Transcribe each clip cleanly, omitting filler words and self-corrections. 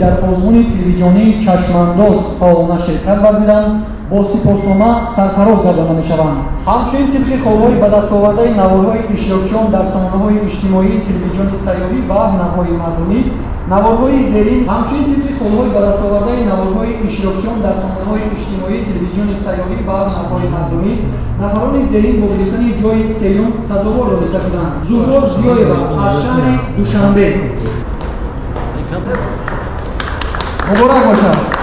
در آزمون تلویزیونی چشمانداز فعالانه شرکت ورزیدند با سپاسنامه سرفراز گردانده می‌شوند. همچنین طبق قول‌های به دست آورده نوارهای اشتراکیان در سامانه‌های اجتماعی، تلویزیون سیاری و نهادهای مردمی، نوارهای زیرین همچنین طبق قول‌های به دست آورده نوارهای اشتراکیان در سامانه‌های اجتماعی، تلویزیون سیاری و نهادهای مردمی، نفران زیرین با گرفتن جای سوم سزاوار دانسته شدند. زهرا زیایeva از شهر دوشنبه. مبارک باشد.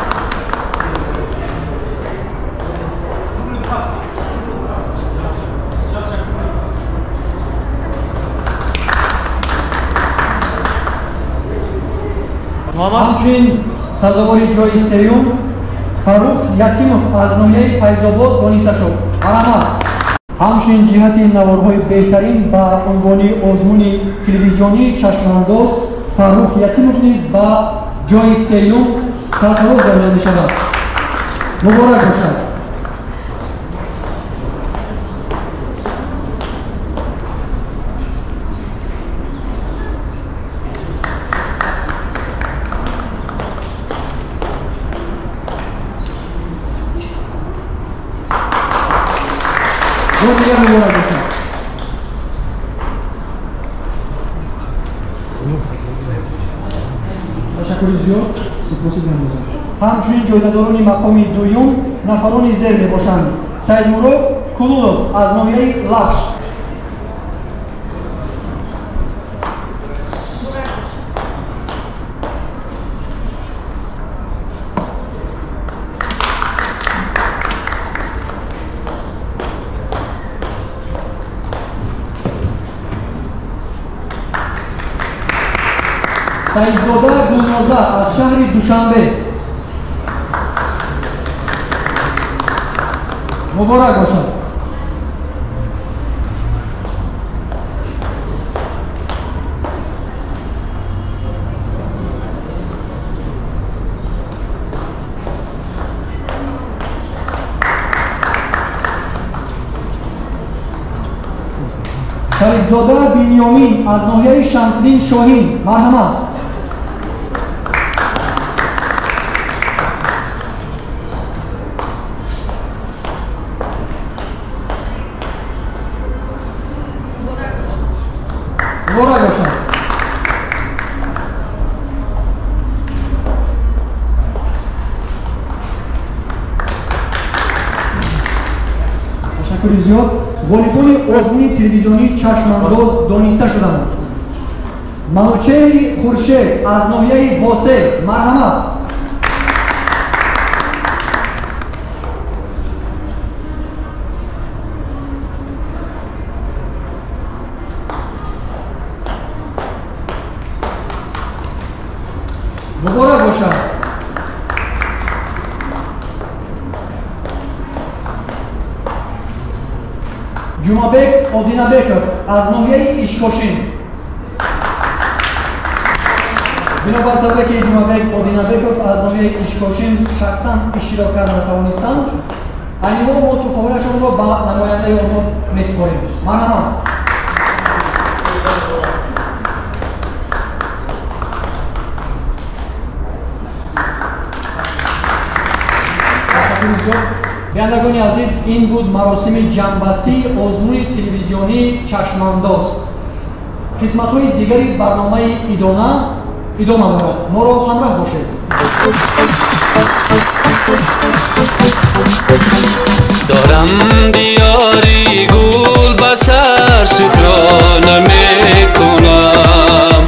همچنین سزاوار جای سوم فروخ یکیمов از ناحیه فیض‌آباد دانسته شد. مرحمت. همچنین جهت نوارهای بهترین به عنوان آزمون تلویزیونی چشمانداز فروخ یکیمov نیز به جای سوم سرفراز گردانده می‌شود. مبارک باشد. همچنین جایزه‌داران مقام دوم نفران زیر میباشند: سیدمراد کلولов از ناحیه لخش. سعیدزاده گلنازه از شهر دوشنبه. مبارک باشد. شریفزاده بنیامین از ناحیه شمس‌الدین شاهین. مرحمت. مبارک باشد. تشکر زیاد. غالبان آزمون تلویزیونی چشمانداز دانسته شدند: منوچهر خورشید از ناحیه واسه. مرحمت. مبارک باشد. جمعبک آدینابکov از ناحیه اشکاشین. بنابر سبب که جمعبک آدینابکov از ناحیه اشکاشین شخصا اشتراک کردن نتوانستند، اینها ما تفاوتشان را به نماینده آنها می‌سپاریم. مرحمت. بینندگان عزیز، این بود مراسم جمع‌بستی آزمون تلویزیونی چشمانداز. قسمت‌های دیگری برنامه ادامه دارد. ما را همراه باشید. دارم دیاری گل بسر شکرانه میکنم،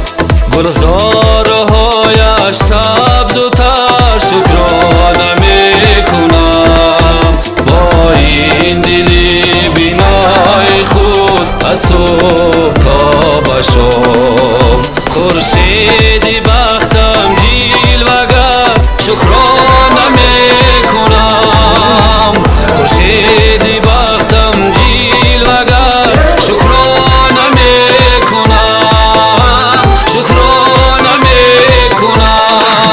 گلزارهایش سبز و تر شکرانه میکنم. با این دلی بینای خود از صبح تا به شام، خورشید بختم جلوه‌گر شکرانه میکنم. خورشید بختم جلوه‌گر شکرانه میکنم، شکرانه میکنم.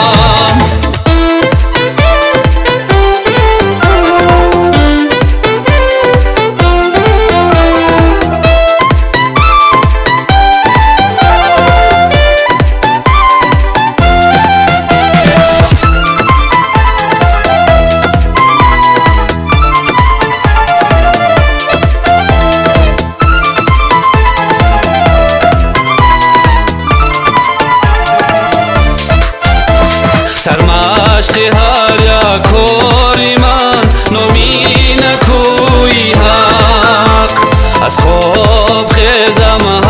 عشق هر یک کاری من نامی نکوی حق از خواب خیزم